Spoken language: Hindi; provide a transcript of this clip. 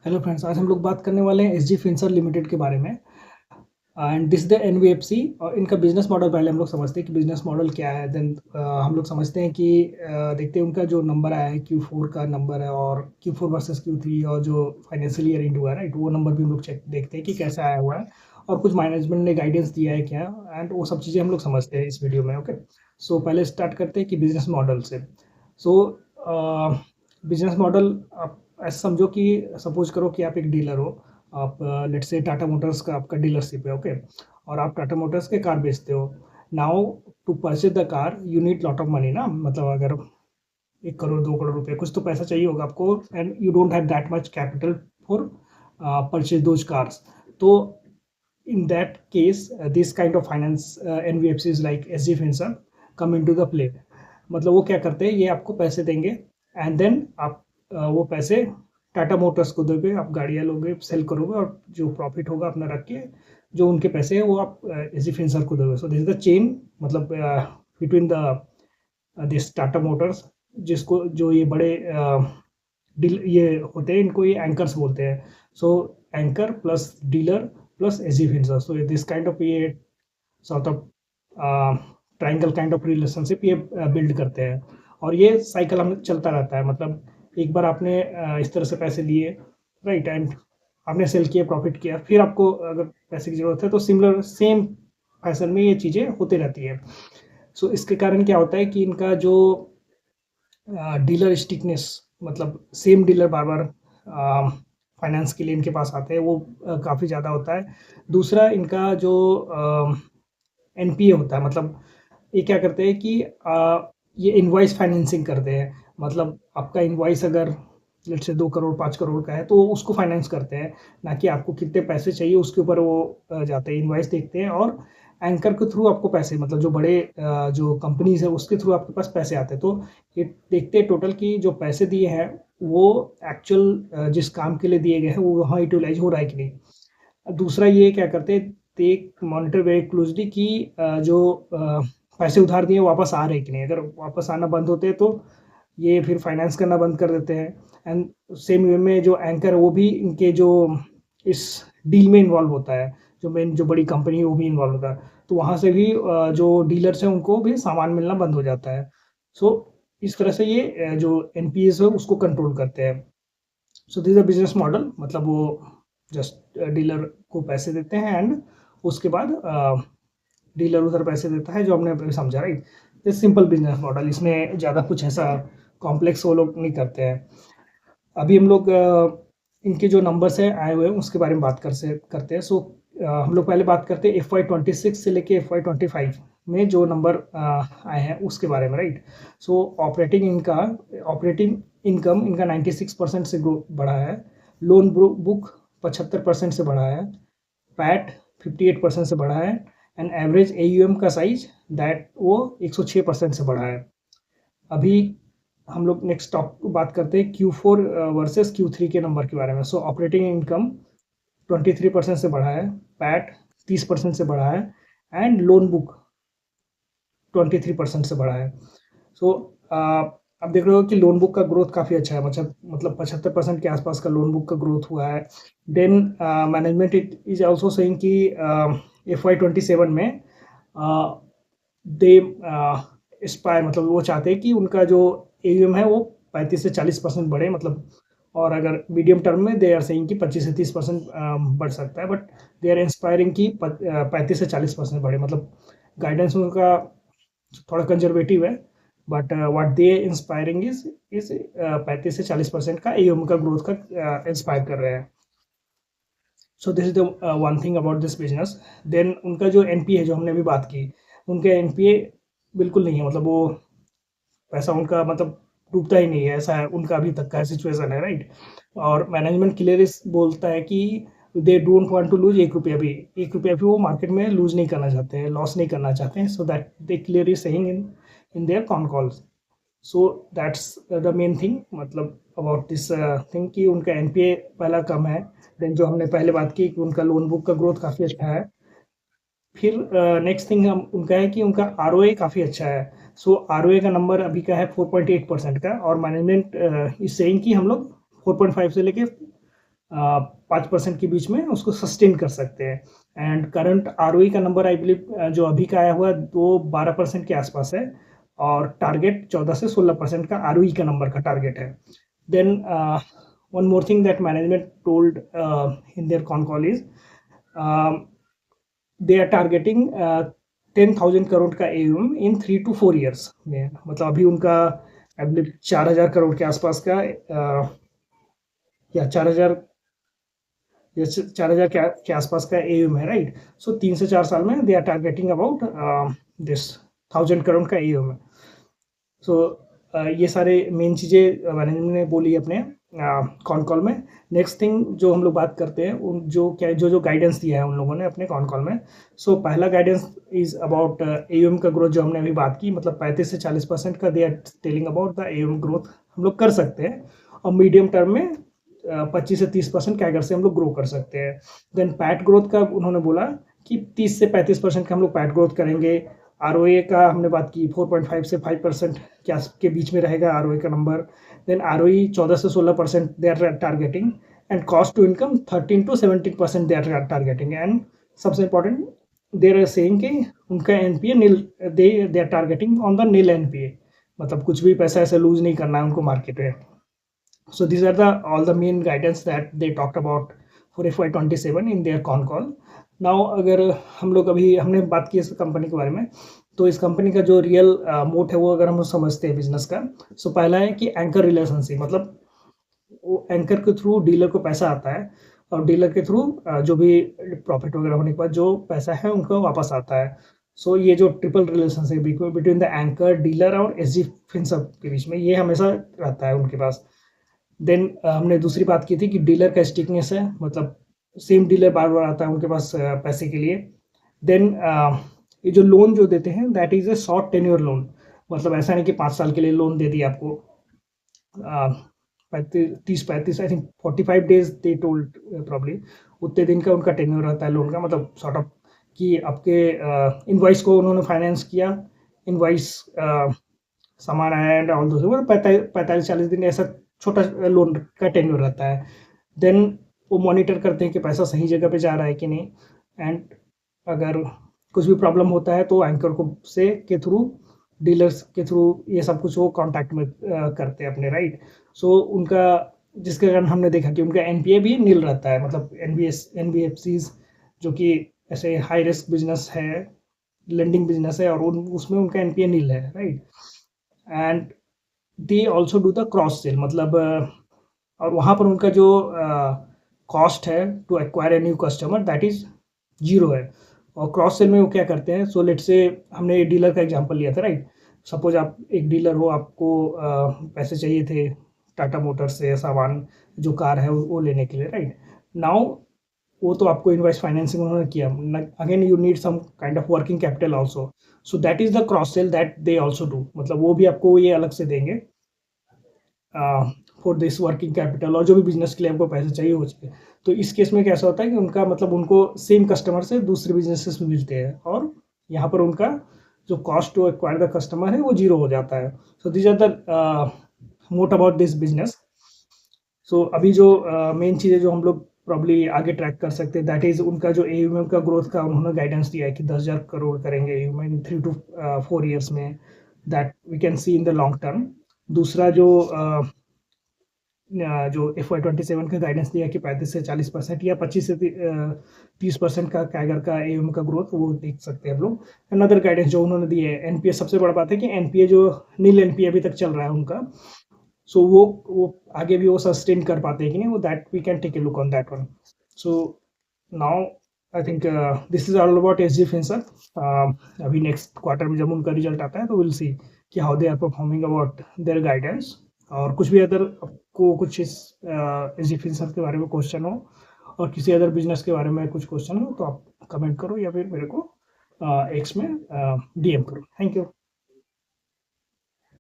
हेलो फ्रेंड्स, आज हम लोग बात करने वाले हैं एसजी फिनसर्व लिमिटेड के बारे में। And this the NBFC. और इनका बिजनेस मॉडल पहले हम लोग समझते हैं कि बिजनेस मॉडल क्या है। देन हम लोग समझते हैं कि देखते हैं उनका जो नंबर आया है Q4 का नंबर है, और Q4 वर्सेस Q3, और जो फाइनेंशियल ईयर एंड हुआ है राइट, वो नंबर भी हम लोग चेक देखते हैं कि कैसा आया हुआ है, और कुछ मैनेजमेंट ने गाइडेंस दिया है क्या, एंड वो सब चीज़ें हम लोग समझते हैं इस वीडियो में। ओके, सो पहले स्टार्ट करते हैं कि बिजनेस मॉडल से। सो बिजनेस मॉडल आप ऐसा समझो कि सपोज करो कि आप एक डीलर हो। आप लेट्स से टाटा मोटर्स का आपका डीलरशिप है। ओके, और आप टाटा मोटर्स के कार बेचते हो। Now to purchase the car you need lot of money ना, मतलब अगर 1 करोड़ 2 करोड़ रुपए कुछ तो पैसा चाहिए होगा आपको, and you don't have that much capital for purchase those cars. तो in that case this kind of finance NBFCs like SG Finserv come into the play। मतलब वो क्या करते हैं, ये आपको पैसे देंगे, एंड देन आप वो पैसे टाटा मोटर्स को दोगे, आप गाड़ियाँ लोगे, सेल करोगे, और जो प्रॉफिट होगा अपना रख के जो उनके पैसे हैं वो आप एसजी फिनसर्व को दोगे। So this is the chain, मतलब between the this Tata Motors, जिसको जो ये बड़े डील ये होते हैं, इनको ये एंकर्स बोलते हैं। So anchor plus dealer plus SG Finserv, so this kind of ये sort of triangle kind of relationship ये बिल्ड करते हैं। और ये साइकिल हम चलता रहता है, मतलब एक बार आपने इस तरह से पैसे लिए राइट, एंड आपने सेल किया, प्रॉफिट किया, फिर आपको अगर पैसे की ज़रूरत है तो सिमिलर सेम फैशन में ये चीज़ें होती रहती है। सो इसके कारण क्या होता है कि इनका जो डीलर स्टिकनेस, मतलब सेम डीलर बार बार फाइनेंस के लिए इनके पास आते हैं, वो काफ़ी ज़्यादा होता है। दूसरा, इनका जो एनपीए होता है, मतलब ये क्या करते हैं कि ये इनवॉइस फाइनेंसिंग करते हैं। मतलब आपका इनवॉइस अगर लेट्स से 2 करोड़ 5 करोड़ का है तो उसको फाइनेंस करते हैं, ना कि आपको कितने पैसे चाहिए उसके ऊपर वो जाते हैं, इनवॉइस देखते हैं, और एंकर के थ्रू आपको पैसे, मतलब जो बड़े जो कंपनीज है उसके थ्रू आपके पास पैसे आते हैं। तो ये देखते हैं टोटल की जो पैसे दिए हैं वो एक्चुअल जिस काम के लिए दिए गए हैं वो वहाँ यूटिलाइज हो रहा है कि नहीं। दूसरा, ये क्या करते हैं, दे मॉनिटर वेरी क्लोजली कि जो पैसे उधार दिए वापस आ रहे हैं कि नहीं। अगर वापस आना बंद होते हैं तो ये फिर फाइनेंस करना बंद कर देते हैं। एंड सेम वे में जो एंकर है वो भी इनके जो इस डील में इन्वॉल्व होता है, जो मेन जो बड़ी कंपनी है वो भी इन्वॉल्व होता है। तो वहाँ से भी जो डीलर्स हैं उनको भी सामान मिलना बंद हो जाता है। सो इस तरह से ये जो एनपीएस है उसको कंट्रोल करते हैं। So this a business model, मतलब वो जस्ट डीलर को पैसे देते हैं, एंड उसके बाद डीलर उधर पैसे देता है, जो हमने अभी समझा right. This simple business model, इसमें ज़्यादा कुछ ऐसा कॉम्प्लेक्स वो लोग नहीं करते हैं। अभी हम लोग इनके जो नंबर्स है आए हुए हैं उसके बारे में बात करते हैं। सो हम लोग पहले बात करते हैं FY26 से लेके FY25 में जो नंबर आए हैं उसके बारे में राइट। सो ऑपरेटिंग इनकम इनका 96% से बढ़ा है। लोन बुक 75% से बढ़ा है। पैट 58% से बढ़ा है। एंड एवरेज AUM का साइज दैट वो 106% से बढ़ा है। अभी हम लोग नेक्स्ट टॉप बात करते हैं Q4 वर्सेस Q3 के नंबर के बारे में। सो ऑपरेटिंग इनकम 23% से बढ़ा है। पैट 30% से बढ़ा है। एंड लोन बुक 23% से बढ़ा है। सो आप देख रहे हो कि लोन बुक का ग्रोथ काफ़ी अच्छा है, मतलब 75% के आसपास का लोन बुक का ग्रोथ हुआ है। Then management it is also saying कि FY27 में दे एस्पायर, मतलब वो चाहते हैं कि उनका जो AUM है वो 35 से 40% बढ़े, मतलब। और अगर मीडियम टर्म में दे आर सेइंग कि 25 से 30% बढ़ सकता है, बट दे आर इंस्पायरिंग कि 35 से 40% बढ़े, मतलब गाइडेंस उनका थोड़ा कंजर्वेटिव है। But what they inspiring is 35 से 40% का AUM का ग्रोथ का इंस्पायर कर रहे हैं। So this is the one thing about this business. Then उनका जो NPA है जो हमने अभी बात की, उनका NPA बिल्कुल नहीं है, मतलब वो पैसा उनका मतलब डूबता ही नहीं है, ऐसा है उनका अभी तक का सिचुएशन है राइट। और मैनेजमेंट क्लियर बोलता है कि they don't want to lose 1 रुपया भी, 1 रुपया भी वो मार्केट में लूज नहीं करना चाहते हैं, लॉस नहीं करना चाहते हैं। So that they clearly saying in their con calls. So that's the main thing, मतलब अबाउट दिस थिंग कि उनका NPA पहला कम है। देन जो हमने पहले बात की कि उनका लोन बुक का ग्रोथ काफ़ी अच्छा है। फिर नेक्स्ट थिंग हम उनका है कि उनका ROA काफ़ी अच्छा है। सो ROA का नंबर अभी का है 4.8% का, और मैनेजमेंट इज सेइंग कि हम लोग 4.5 से लेके 5% के बीच में उसको सस्टेन कर सकते हैं। एंड करंट आरओई का नंबर आई बिलीव जो अभी का आया हुआ है वो 12% के आसपास है, और टारगेट 14 से 16% का आरओई का नंबर का टारगेट है। Then one more thing that management told in their con call is they are targeting 10,000 crore का AUM इन 3 to 4 years में। मतलब अभी उनका आई बिलीव 4,000 करोड़ के आसपास का या 4,000 के आसपास का AUM है, राइट। सो 3 से 4 साल में they are targeting about this 1,000 crore का AUM है। सो ये सारे मेन चीज़ें मैनेजमेंट ने बोली अपने कॉन कॉल में। नेक्स्ट थिंग जो हम लोग बात करते हैं उन जो गाइडेंस दिया है उन लोगों ने अपने कॉन कॉल में। सो पहला गाइडेंस इज अबाउट AUM का ग्रोथ जो हमने अभी बात की, मतलब 35 से 40% का they are telling about the AUM growth हम लोग कर सकते हैं, और मीडियम टर्म में 25 से 30% कैगर से हम लोग ग्रो कर सकते हैं। देन पैट ग्रोथ का उन्होंने बोला कि 30 से 35% का हम लोग पैट ग्रोथ करेंगे। आरओए का हमने बात की 4.5 से 5% के बीच में रहेगा आरओए का नंबर। देन आरओई 14 से 16% they are targeting, and cost to income 13 to 17% they are targeting. And सबसे इंपॉर्टेंट दे आर सेइंग कि उनका NPA nil, they are targeting on the nil NPA, मतलब कुछ भी पैसा ऐसे लूज नहीं करना है उनको मार्केट में। So these are all the main guidance that they talked about for FY27 in their con call. Now अगर हम लोग अभी हमने बात की इस कंपनी के बारे में, तो इस कंपनी का जो रियल मोट है वो अगर हम समझते हैं बिजनेस का, सो पहला है कि एंकर रिलेशनशिप, मतलब वो एंकर के थ्रू डीलर को पैसा आता है, और डीलर के थ्रू जो भी प्रॉफिट वगैरह होने के बाद जो पैसा है उनको वापस आता है। सो ये जो triple relationship between the anchor, dealer और एसजी फिनसर्व के बीच में, ये हमेशा रहता है उनके पास। देन हमने दूसरी बात की थी कि डीलर का स्टिकनेस है, मतलब सेम डीलर बार बार आता है उनके पास पैसे के लिए। देन ये जो लोन जो देते हैं that is a short tenure loan, मतलब ऐसा नहीं कि 5 साल के लिए लोन दे दिया आपको। 30-35 I think 45 days they told probably, उतने दिन का उनका टेन्योर रहता है लोन का, मतलब सॉर्ट ऑफ कि आपके इनवॉइस को उन्होंने फाइनेंस किया, इनवॉइस सामान आया एंड ऑल दोस, 45-40 दिन ऐसा छोटा लोन का टेन्योर रहता है। देन वो मॉनिटर करते हैं कि पैसा सही जगह पे जा रहा है कि नहीं, एंड अगर कुछ भी प्रॉब्लम होता है तो एंकर को से के थ्रू, डीलर्स के थ्रू ये सब कुछ वो कांटेक्ट में करते हैं अपने, राइट। सो उनका जिसके कारण हमने देखा कि उनका एनपीए भी नील रहता है, मतलब एनबीएफसीज जो कि ऐसे हाई रिस्क बिजनेस है, लेंडिंग बिजनेस है, और उसमें उनका एनपीए नील है, right. And they also do the cross sell, मतलब और वहाँ पर उनका जो कॉस्ट है to acquire a new customer that is 0 है। और क्रॉस सेल में वो क्या करते हैं, सो लेट से हमने डीलर का एग्जांपल लिया था, राइट। सपोज आप एक डीलर हो, आपको पैसे चाहिए थे टाटा मोटर्स से सामान जो कार है वो लेने के लिए, राइट। नाउ वो तो आपको इनवॉइस फाइनेंसिंग उन्होंने किया, again you need some kind of working capital also, so that is the cross sell that they also do, मतलब वो भी आपको ये अलग से देंगे फॉर दिस वर्किंग कैपिटल, और जो भी बिजनेस के लिए आपको पैसे चाहिए हो चाहिए। तो इस केस में कैसा होता है कि उनका मतलब उनको सेम कस्टमर से दूसरे बिजनेसेस में मिलते हैं, और यहाँ पर उनका जो cost to acquire the customer है वो 0 हो जाता है। So this are the moat about this business. So अभी जो मेन चीज़ें जो हम लोग प्रॉब्ली आगे ट्रैक कर सकते हैं दैट इज उनका जो AUM का ग्रोथ का उन्होंने गाइडेंस दिया है कि 10,000 करोड़ करेंगे AUM इन 3 to 4 ईयर्स में, that we can see in the long term. दूसरा जो FY27 का गाइडेंस दिया कि 35 से 40% या 25 से 30% का कैगर का AUM का ग्रोथ वो देख सकते हैं हम लोग। अनदर गाइडेंस जो उन्होंने दी है एनपीए, सबसे बड़ा बात है कि एनपीए जो नील एनपीए अभी तक चल रहा है उनका, सो वो आगे भी वो सस्टेन कर पाते हैं कि नहीं, वो that we can take a look on that one. So now I think this is all about SG Finserv. अभी नेक्स्ट क्वार्टर में जब उनका रिजल्ट आता है तो विल सी कि how they are performing about their guidance. और कुछ भी अदर आपको कुछ इस एसजी फिनसर्व के बारे में क्वेश्चन हो, और किसी अदर बिजनेस के बारे में कुछ क्वेश्चन हो, तो आप कमेंट करो या फिर मेरे को एक्स में डीएम करो। Thank you.